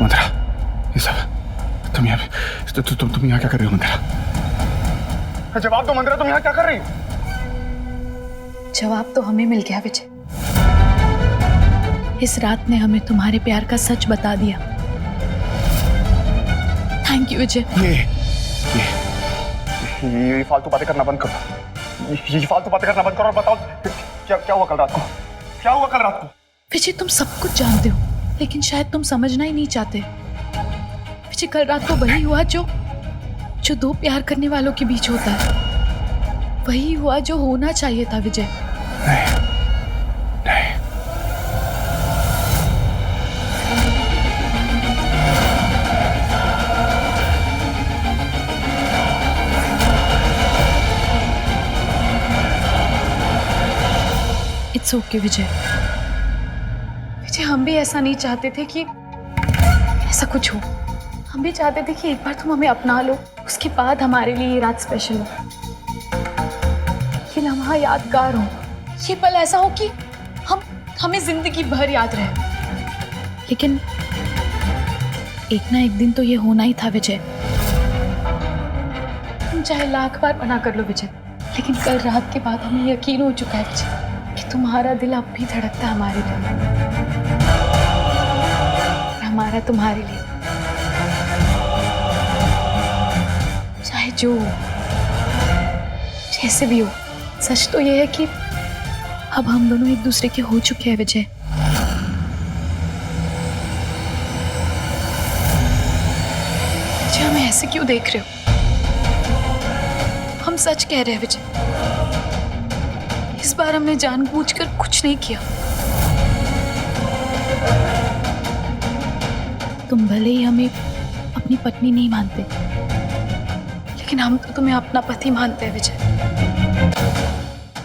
मंदिरा, ये सब तुम यहाँ तुम यहाँ क्या कर रही हो मंदिरा? जवाब दो मंदिरा, तुम यहाँ क्या कर रही हो? जवाब तो हमें मिल गया विजय। इस रात ने हमें तुम्हारे प्यार का सच बता दिया। थैंक यू विजय। ये फालतू बातें करना बंद करो। ये फालतू बातें करना बंद करो और बताओ क्या हुआ कल रात को? क्या हुआ कल रात को? विजय तुम सब कुछ जानते हो, लेकिन शायद तुम समझना ही नहीं चाहते। विजय कल रात को वही हुआ जो दो प्यार करने वालों के बीच होता है। वही हुआ जो होना चाहिए था विजय। नहीं, नहीं। इट्स ओके विजय। विजय हम भी ऐसा नहीं चाहते थे कि ऐसा कुछ हो। हम भी चाहते थे कि एक बार तुम हमें अपना लो, उसके बाद हमारे लिए ये रात स्पेशल हो, ये लम्हा यादगार हो, ये पल ऐसा हो कि हमें जिंदगी भर याद रहे। लेकिन एक ना एक दिन तो ये होना ही था विजय। तुम चाहे लाख बार मना कर लो विजय, लेकिन कल रात के बाद हमें यकीन हो चुका है विजय कि तुम्हारा दिल अब भी धड़कता है हमारे लिए, हमारा तुम्हारे लिए। चाहे जो हो, जैसे भी हो, सच तो ये है कि अब हम दोनों एक दूसरे के हो चुके हैं विजय। हमें ऐसे क्यों देख रहे हो? हम सच कह रहे हैं विजय। इस बार हमने जानबूझकर कुछ नहीं किया। तुम भले ही हमें अपनी पत्नी नहीं मानते, लेकिन हम तो तुम्हें अपना पति मानते हैं विजय।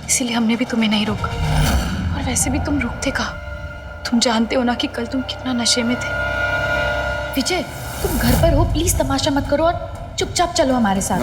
इसीलिए हमने भी तुम्हें नहीं रोका। और वैसे भी तुम रुकते कहाँ? तुम जानते हो ना कि कल तुम कितना नशे में थे। विजय तुम घर पर हो, प्लीज तमाशा मत करो और चुपचाप चलो हमारे साथ।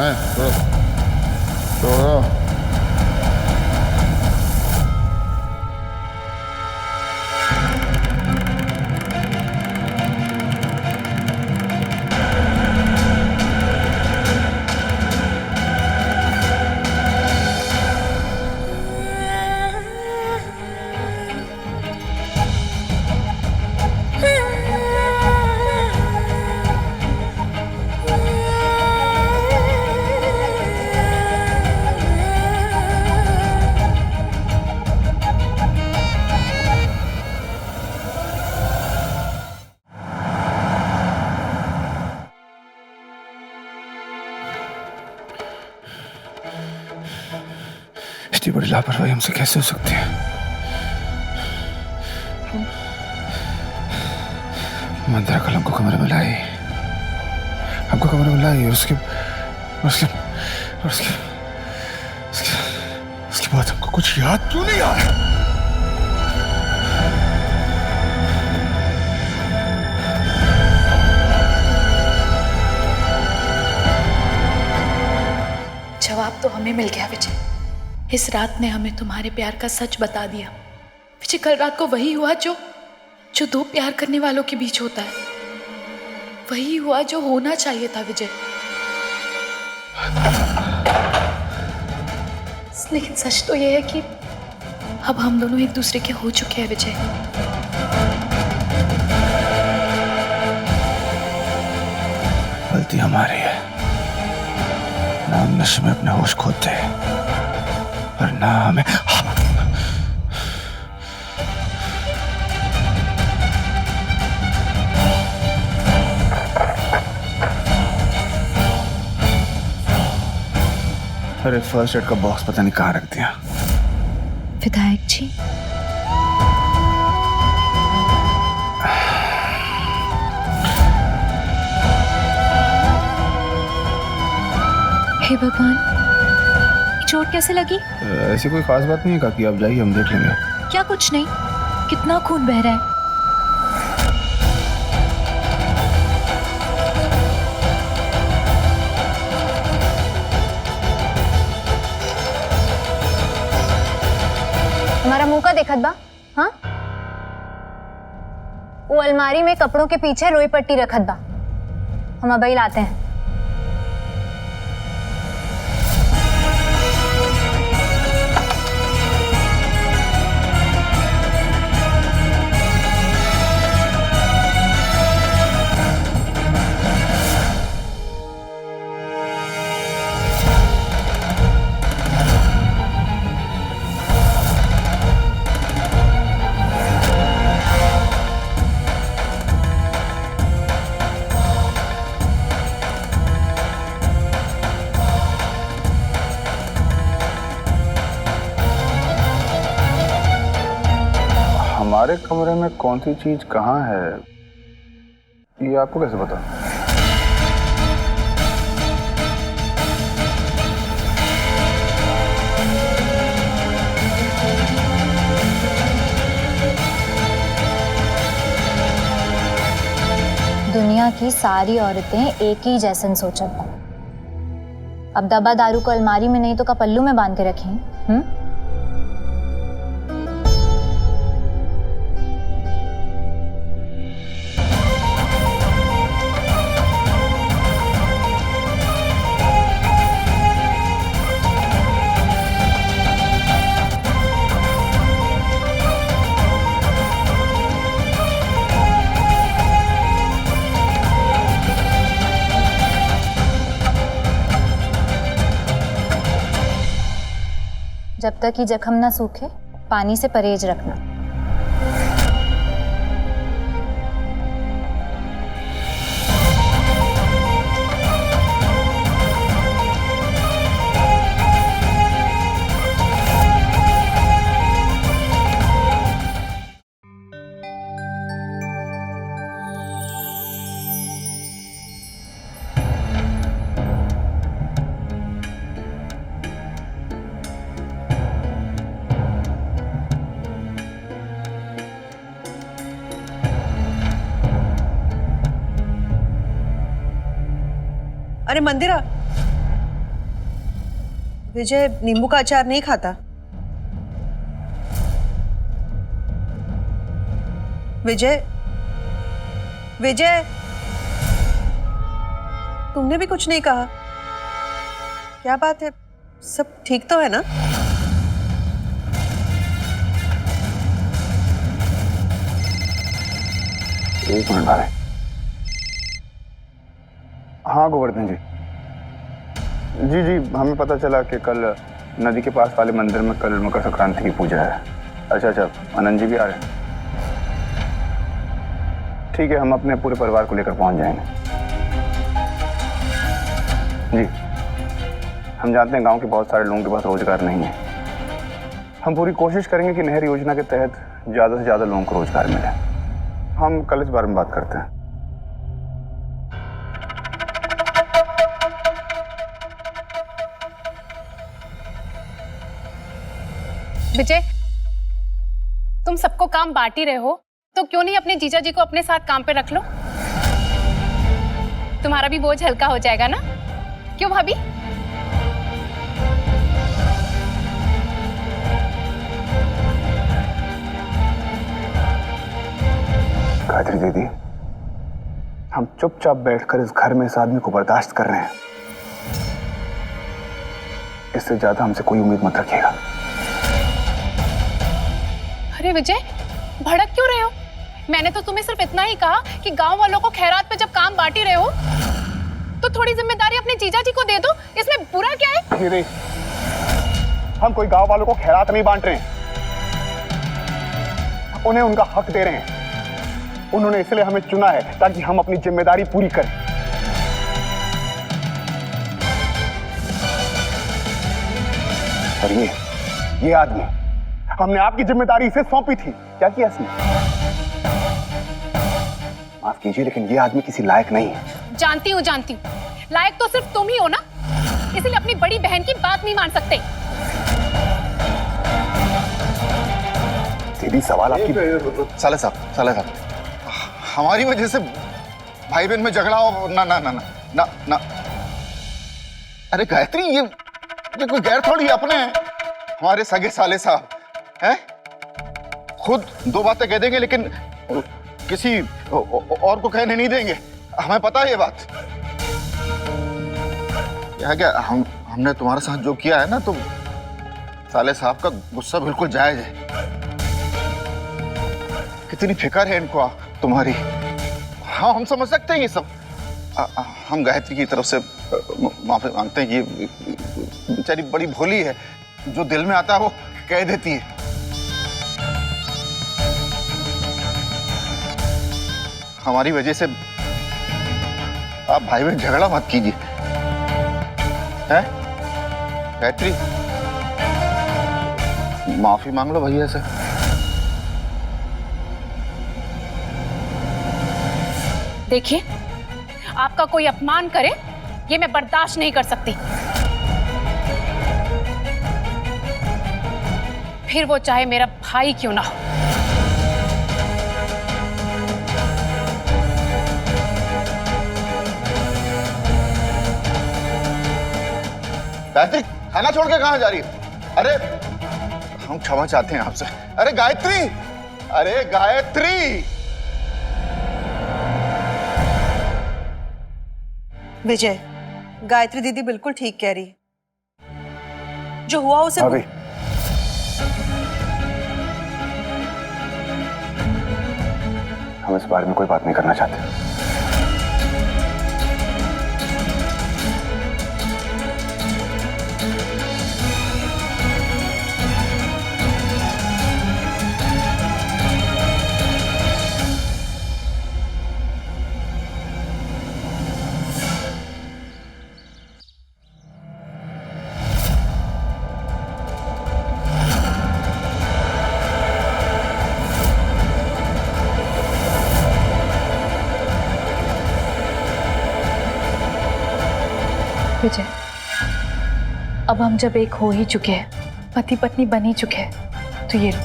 इतनी बड़ी लापरवाही हमसे कैसे हो सकती है? मंदिरा कल हमको कमरे में लाई, और उसके बाद हमको कुछ याद क्यों नहीं आ रहा? जवाब तो हमें मिल गया विजय। इस रात ने हमें तुम्हारे प्यार का सच बता दिया। विजय कल रात को वही हुआ जो दो प्यार करने वालों के बीच होता है। वही हुआ जो होना चाहिए था विजय। लेकिन सच तो ये है कि अब हम दोनों एक दूसरे के हो चुके हैं विजय। गलती हमारी है ना, हम नशे में अपने होश खोते हैं और ना हमें अरे फर्स्ट एड का बॉक्स पता नहीं कहाँ रख दिया। विधायक जी हे भगवान, चोट कैसे लगी? ऐसी कोई खास बात नहीं है काकी, आप जाइए, हम देख लेंगे। क्या कुछ नहीं? कितना खून बह रहा है? हमारा मुंह का देखत बा? हाँ वो अलमारी में कपड़ों के पीछे रोई पट्टी रखत बा। हम अबई लाते हैं। हमारे कमरे में कौन सी चीज कहाँ है, ये आपको कैसे पता? दुनिया की सारी औरतें एक ही जैसन सोचत बा। अब दबा दारू को अलमारी में नहीं तो का पल्लू में बांध के रखें। जब तक ये जख्म ना सूखे, पानी से परहेज रखना। अरे मंदिरा, विजय नींबू का अचार नहीं खाता। विजय, विजय, तुमने भी कुछ नहीं कहा। क्या बात है, सब ठीक तो है ना? एक मिनट भाई। हाँ गोवर्धन जी, जी जी, हमें पता चला कि कल नदी के पास वाले मंदिर में कल मकर संक्रांति की पूजा है। अच्छा अच्छा, आनंद जी भी आ रहे हैं। ठीक है, हम अपने पूरे परिवार को लेकर पहुंच जाएंगे। जी, हम जानते हैं गांव के बहुत सारे लोगों के पास रोजगार नहीं है। हम पूरी कोशिश करेंगे कि नहर योजना के तहत ज़्यादा से ज़्यादा लोगों को रोजगार मिले। हम कल इस बारे में बात करते हैं। विजय, तुम सबको काम बांट ही रहे हो, तो क्यों नहीं अपने जीजा जी को अपने साथ काम पे रख लो? तुम्हारा भी बोझ हल्का हो जाएगा ना? क्यों भाभी? गायत्री दीदी, हम चुपचाप बैठकर इस घर में इस आदमी को बर्दाश्त कर रहे हैं। इससे ज्यादा हमसे कोई उम्मीद मत रखिएगा। अरे विजय, भड़क क्यों रहे हो? मैंने तो तुम्हें सिर्फ इतना ही कहा कि गांव वालों को खैरात पे जब काम बांट ही रहे हो तो थोड़ी जिम्मेदारी अपने जीजा जी को दे दो। इसमें बुरा क्या है? दीदी, हम कोई गांव वालों को खैरात नहीं बांट रहे हैं, उन्हें उनका हक दे रहे हैं। उन्होंने इसलिए हमें चुना है ताकि हम अपनी जिम्मेदारी पूरी करें। और ये आदमी, हमने आपकी जिम्मेदारी इसे सौंपी थी, क्या किया इसने? माफ कीजिए, लेकिन ये आदमी किसी लायक नहीं है। जानती हूँ, लायक तो सिर्फ तुम ही हो ना, इसलिए अपनी बड़ी बहन की बात नहीं मान सकते। दीदी, सवाल आपकी। साले साहब, हमारी वजह से भाई बहन में झगड़ा हो? ना ना ना ना ना ना। अरे गायत्री, ये कोई गैर थोड़ी अपने हैं, हमारे सगे साले साहब हैं। खुद दो बातें कह देंगे लेकिन किसी और को कहने नहीं देंगे, हमें पता है ये बात। क्या हमने तुम्हारे साथ जो किया है ना, तो साले साहब का गुस्सा बिल्कुल जायज है। कितनी फिक्र है इनको तुम्हारी। हाँ, हम समझ सकते हैं ये सब। हम गायत्री की तरफ से माफी मांगते हैं कि ये बेचारी बड़ी भोली है, जो दिल में आता है वो कह देती है। हमारी वजह से आप भाई बहन झगड़ा मत कीजिए, हैं? गायत्री, माफी मांग लो भैया से। देखिए, आपका कोई अपमान करे ये मैं बर्दाश्त नहीं कर सकती, फिर वो चाहे मेरा भाई क्यों ना हो। गायत्री, खाना छोड़ के कहां जा रही है? अरे हम क्षमा चाहते हैं आपसे। अरे गायत्री, अरे गायत्री। विजय, गायत्री दीदी बिल्कुल ठीक कह रही है। जो हुआ उसे अभी हम इस बारे में कोई बात नहीं करना चाहते। विजय, अब हम जब एक हो ही चुके हैं, पति पत्नी बन ही चुके हैं, तो ये लो,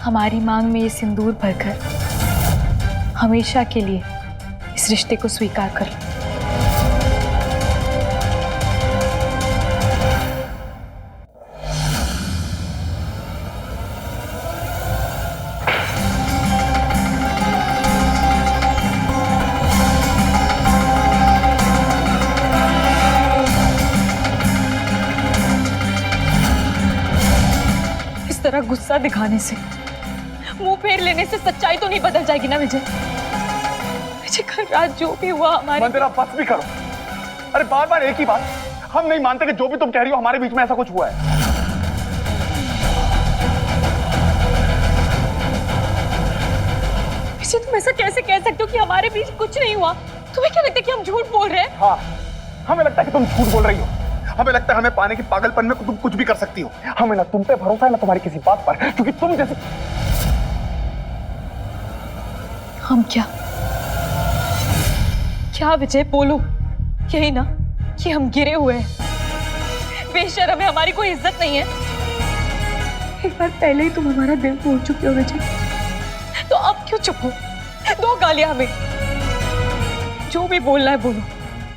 हमारी मांग में ये सिंदूर भरकर हमेशा के लिए इस रिश्ते को स्वीकार कर लो। इस तरह गुस्सा दिखाने से, मुंह फेर लेने से सच्चाई तो नहीं बदल जाएगी ना विजय। विजय, कल रात जो भी हुआ हमारे। मंदिरा, बस भी करो। अरे बार बार एक ही बात। हम नहीं मानते कि जो भी तुम कह रही हो हमारे बीच में ऐसा कुछ हुआ है। विजय, तुम ऐसा कैसे कह सकते हो कि हमारे बीच कुछ नहीं हुआ? तुम्हें क्या लगता है कि हम झूठ बोल रहे हैं? हाँ, हमें लगता है कि तुम झूठ बोल रही हो। हमें लगता है हमें पाने की पागलपन में तुम कुछ भी कर सकती हो। हमें ना तुम पे भरोसा है ना तुम्हारी किसी बात पर, क्योंकि तुम जैसे। हम क्या विजय, बोलो। यही ना कि हम गिरे हुए हैं, बेशर्म है, हमारी कोई इज्जत नहीं है। एक बार पहले ही तुम हमारा दिल तोड़ चुके हो विजय, तो अब क्यों चुप हो? दो गालियां हमें। जो भी बोलना है बोलो,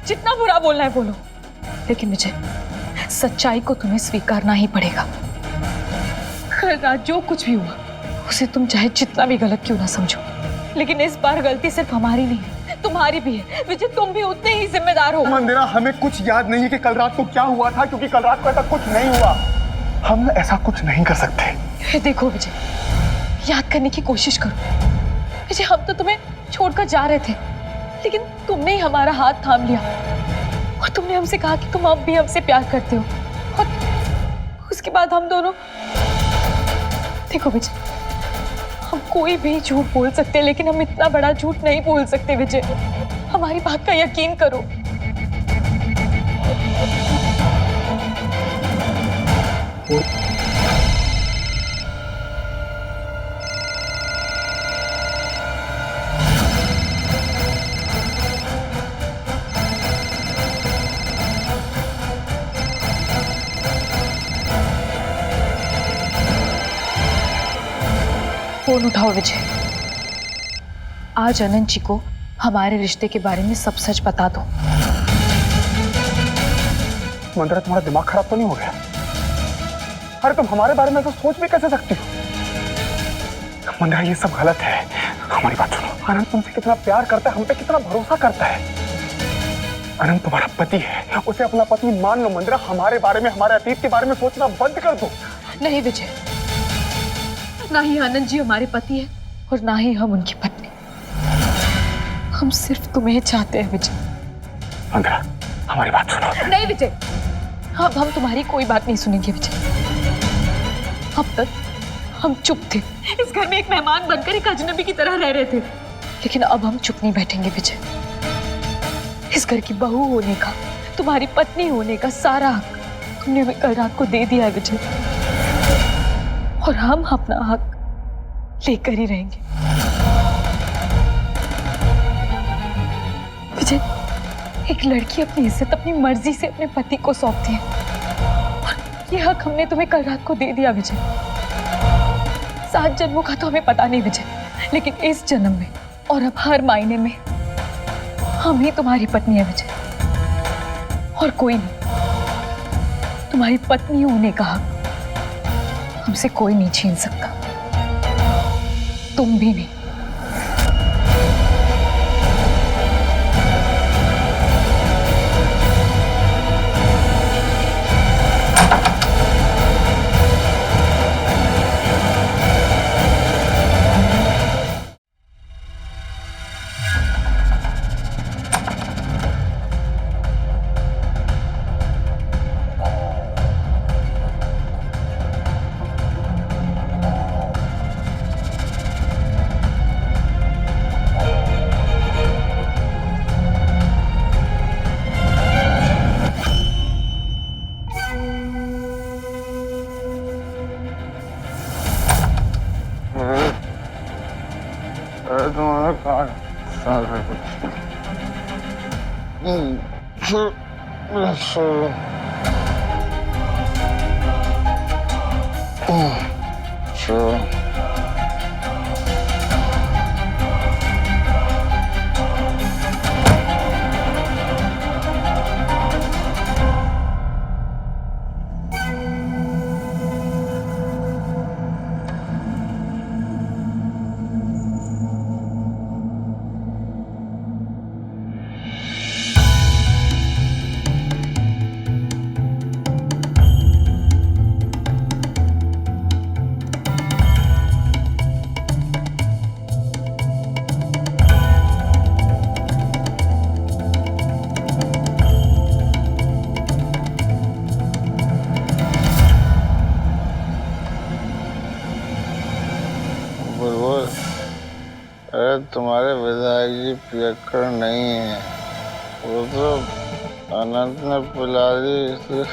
जितना बुरा बोलना है बोलो, लेकिन विजय, सच्चाई को तुम्हें स्वीकारना ही पड़ेगा। कल रात जो कुछ भी हुआ उसे तुम चाहे जितना भी गलत क्यों ना समझो, लेकिन इस बार गलती सिर्फ हमारी नहीं है, तुम्हारी भी है। विजय, तुम भी उतने ही जिम्मेदार हो। मंदिरा, हमें कुछ याद नहीं है कि कल रात को क्या हुआ था, क्योंकि कल रात को ऐसा कुछ नहीं हुआ। हम ऐसा कुछ नहीं कर सकते। देखो विजय, याद करने की कोशिश करो। विजय, हम तो तुम्हें छोड़कर जा रहे थे, लेकिन तुमने ही हमारा हाथ थाम लिया और तुमने हमसे कहा कि तुम अब भी हमसे प्यार करते हो। और उसके बाद हम दोनों, देखो विजय, हम कोई भी झूठ बोल सकते हैं, लेकिन हम इतना बड़ा झूठ नहीं बोल सकते विजय। हमारी बात का यकीन करो। फोन उठाओ विजय। आज अनंत जी को हमारे रिश्ते के बारे में सब सच बता दो। मंदिरा, तुम्हारा दिमाग खराब तो नहीं हो गया? अरे तुम हमारे बारे में तो सोच भी कैसे सकती हो? मंदिरा, ये सब गलत है। हमारी बात सुनो, अनंत तुमसे कितना प्यार करता है, हम पे कितना भरोसा करता है। अनंत तुम्हारा पति है, उसे अपना पति मान लो। मंदिरा, हमारे बारे में, हमारे अतीत के बारे में सोचना बंद कर दो। नहीं विजय, ना ही आनंद जी हमारे पति है और ना ही हम उनकी पत्नी। हम सिर्फ तुम्हें चाहते हैं विजय। मंदिरा, हमारी बात सुनो। नहीं विजय, अब हम तुम्हारी कोई बात नहीं सुनेंगे विजय। अब तक हम चुप थे, इस घर में एक मेहमान बनकर एक अजनबी की तरह रह रहे थे, लेकिन अब हम चुप नहीं बैठेंगे विजय। इस घर की बहू होने का, तुम्हारी पत्नी होने का सारा हक तुमने हमें कल रात को दे दिया है विजय, और हम अपना हक लेकर ही रहेंगे विजय। एक लड़की अपनी इज्जत अपनी मर्जी से अपने पति को सौंपती है, और ये हक हमने तुम्हें कल रात को दे दिया विजय। 7 जन्मों का तो हमें पता नहीं विजय, लेकिन इस जन्म में और अब हर मायने में हम ही तुम्हारी पत्नी है विजय, और कोई नहीं। तुम्हारी पत्नी होने का हक हमसे कोई नहीं छीन सकता, तुम भी नहीं। अरे तुम्हारे विधायक जी पियक्कड़ नहीं है, वो तो अनंत ने पिला दी इसलिए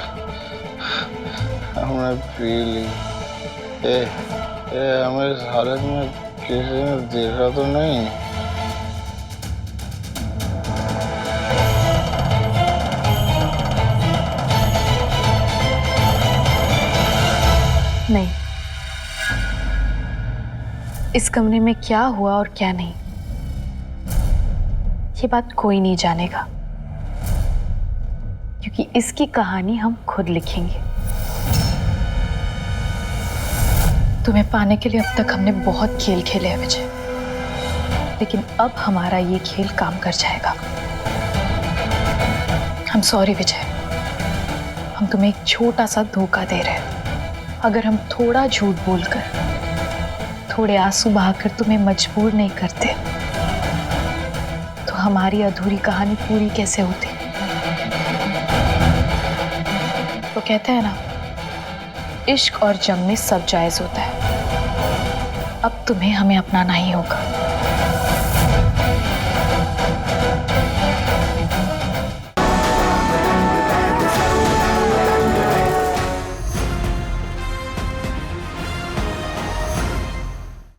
हमने पी ली। हमें इस हालत में किसी ने देखा तो नहीं? नहीं, इस कमरे में क्या हुआ और क्या नहीं, ये बात कोई नहीं जानेगा, क्योंकि इसकी कहानी हम खुद लिखेंगे। तुम्हें पाने के लिए अब तक हमने बहुत खेल खेले हैं विजय, लेकिन अब हमारा ये खेल काम कर जाएगा। हम सॉरी विजय, हम तुम्हें एक छोटा सा धोखा दे रहे हैं। अगर हम थोड़ा झूठ बोलकर, थोड़े आंसू बहाकर तुम्हें मजबूर नहीं करते, तो हमारी अधूरी कहानी पूरी कैसे होती? तो कहते हैं ना, इश्क और जंग में सब जायज होता है। अब तुम्हें हमें अपनाना ही होगा।